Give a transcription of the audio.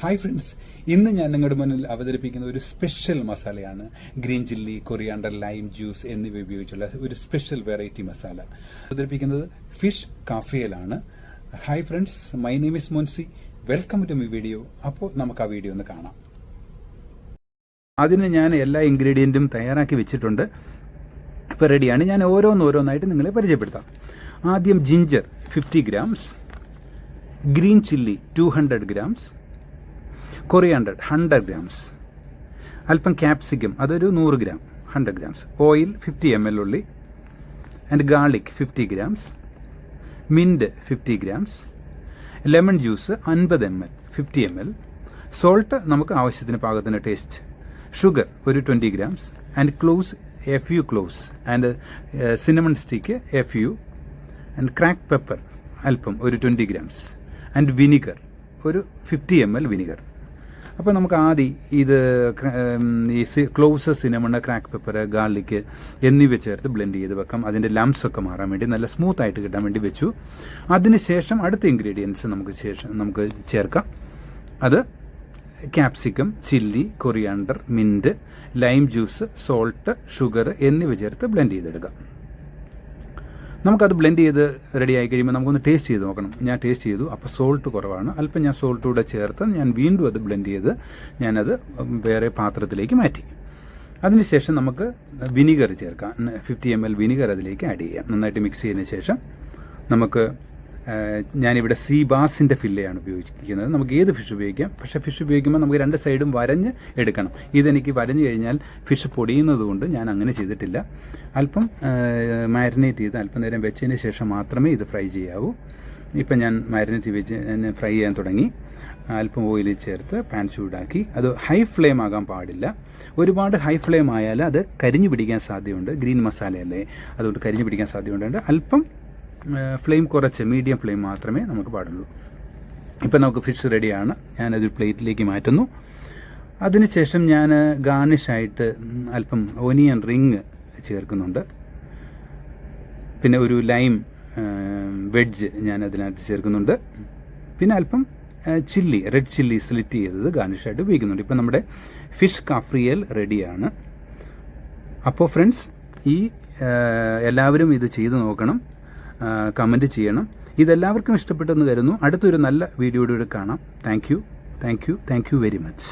Hi friends, ഇന്ന് ഞാൻ നിങ്ങളുടെ മുന്നിൽ അവതരിപ്പിക്കുന്ന ഒരു സ്പെഷ്യൽ മസാലയാണ് green chilli, coriander, lime juice എന്നിവ ഉപയോഗിച്ചുള്ള ഒരു സ്പെഷ്യൽ വെറൈറ്റി മസാല. അവതരിപ്പിക്കുന്നത് ഫിഷ് കാഫിയലാണ്. Hi friends, my name is Monsy. Welcome to my video. അപ്പോൾ നമുക്ക് ആ വീഡിയോ ഒന്ന് കാണാം. അതിന് ഞാൻ എല്ലാ ഇൻഗ്രീഡിയൻറ്റും തയ്യാറാക്കി വെച്ചിട്ടുണ്ട്. ഇപ്പോൾ റെഡിയാണ്. ഞാൻ ഓരോന്നായിട്ട് നിങ്ങളെ പരിചയപ്പെടുത്താം. ആദ്യം ginger 50 grams, green chilli 200 grams, coriander 100 grams, അല്പം ക്യാപ്സിക്കം അതൊരു 100 ഗ്രാം 100 ഗ്രാംസ്, ഓയിൽ 50 ml ഉള്ളി, and garlic 50 grams, mint 50 grams, lemon juice 50 ml 50 ml, salt നമുക്ക് ആവശ്യത്തിന് പാകത്തിന് ടേസ്റ്റ്, ഷുഗർ ഒരു 20 grams, and cloves a few cloves, and cinnamon stick a few, and cracked pepper അല്പം ഒരു 20 grams, and vinegar ഒരു 50 ml vinegar. അപ്പോൾ നമുക്ക് ആദ്യം ഇത് ഈ cloves, cinnamon, crack pepper, garlic എന്നിവ ചേർത്ത് ബ്ലെൻഡ് ചെയ്ത് വെക്കാം. അതിൻ്റെ ലംസ് ഒക്കെ മാറാൻ വേണ്ടി, നല്ല സ്മൂത്ത് ആയിട്ട് കിട്ടാൻ വേണ്ടി വെച്ചു. അതിനുശേഷം അടുത്ത ഇൻഗ്രീഡിയൻസ് നമുക്ക് ചേർക്കാം. അത് capsicum, chilli, coriander, mint, lime juice, salt, sugar എന്നിവ ചേർത്ത് ബ്ലെൻഡ് ചെയ്തെടുക്കാം. നമുക്കത് ബ്ലെൻഡ് ചെയ്ത് റെഡി ആയി കഴിയുമ്പോൾ നമുക്കൊന്ന് ടേസ്റ്റ് ചെയ്ത് നോക്കണം. ഞാൻ ടേസ്റ്റ് ചെയ്തു, അപ്പോൾ സോൾട്ട് കുറവാണ്. അല്പം ഞാൻ സോൾട്ട് കൂടെ ചേർത്ത് ഞാൻ വീണ്ടും അത് ബ്ലെൻഡ് ചെയ്ത് ഞാനത് വേറെ പാത്രത്തിലേക്ക് മാറ്റി. അതിനുശേഷം നമുക്ക് വിനിഗർ ചേർക്കാം. 50 ml വിനിഗർ അതിലേക്ക് ആഡ് ചെയ്യാം. നന്നായിട്ട് മിക്സ് ചെയ്തതിന് ശേഷം നമുക്ക് ഞാനിവിടെ സീ ബാസിൻ്റെ ഫില്ലയാണ് ഉപയോഗിക്കുന്നത്. നമുക്ക് ഏത് ഫിഷ് ഉപയോഗിക്കാം. പക്ഷേ ഫിഷ് ഉപയോഗിക്കുമ്പോൾ നമുക്ക് രണ്ട് സൈഡും വരഞ്ഞ് എടുക്കണം. ഇതെനിക്ക് വരഞ്ഞു കഴിഞ്ഞാൽ ഫിഷ് പൊടിയുന്നത് കൊണ്ട് ഞാൻ അങ്ങനെ ചെയ്തിട്ടില്ല. അല്പം മാരിനേറ്റ് ചെയ്ത് അല്പം നേരം വെച്ചതിന് ശേഷം മാത്രമേ ഇത് ഫ്രൈ ചെയ്യാവൂ. ഇപ്പം ഞാൻ മാരിനേറ്റ് വെച്ച് ഫ്രൈ ചെയ്യാൻ തുടങ്ങി. അല്പം ഓയിൽ ചേർത്ത് പാൻ ചൂടാക്കി. അത് ഹൈ ഫ്ലെയിം ആകാൻ പാടില്ല. ഒരുപാട് ഹൈ ഫ്ലെയിം ആയാൽ അത് കരിഞ്ഞു പിടിക്കാൻ സാധ്യതയുണ്ട്. ഗ്രീൻ മസാലയല്ലേ, അതുകൊണ്ട് കരിഞ്ഞു പിടിക്കാൻ സാധ്യതയുണ്ട്. അല്പം ഫ്ലെയിം കുറച്ച് മീഡിയം ഫ്ലെയിം മാത്രമേ നമുക്ക് പാടുള്ളൂ. ഇപ്പം നമുക്ക് ഫിഷ് റെഡിയാണ്. ഞാനതൊരു പ്ലേറ്റിലേക്ക് മാറ്റുന്നു. അതിനുശേഷം ഞാൻ ഗാർണിഷായിട്ട് അല്പം ഓനിയൻ റിങ് ചേർക്കുന്നുണ്ട്. പിന്നെ ഒരു ലൈം വെഡ്ജ് ഞാൻ അതിനകത്ത് ചേർക്കുന്നുണ്ട്. പിന്നെ അല്പം ചില്ലി, റെഡ് ചില്ലി സ്ലിറ്റ് ചെയ്തത് ഗാർണിഷായിട്ട് ഉപയോഗിക്കുന്നുണ്ട്. ഇപ്പം നമ്മുടെ ഫിഷ് കാഫ്രിയൽ റെഡിയാണ്. അപ്പോൾ ഫ്രണ്ട്സ്, എല്ലാവരും ഇത് ചെയ്ത് നോക്കണം, കമൻറ്റ് ചെയ്യണം. ഇതെല്ലാവർക്കും ഇഷ്ടപ്പെട്ടെന്ന് കരുതുന്നു. അടുത്തൊരു നല്ല വീഡിയോയുടെ കാണാം. Thank you very much.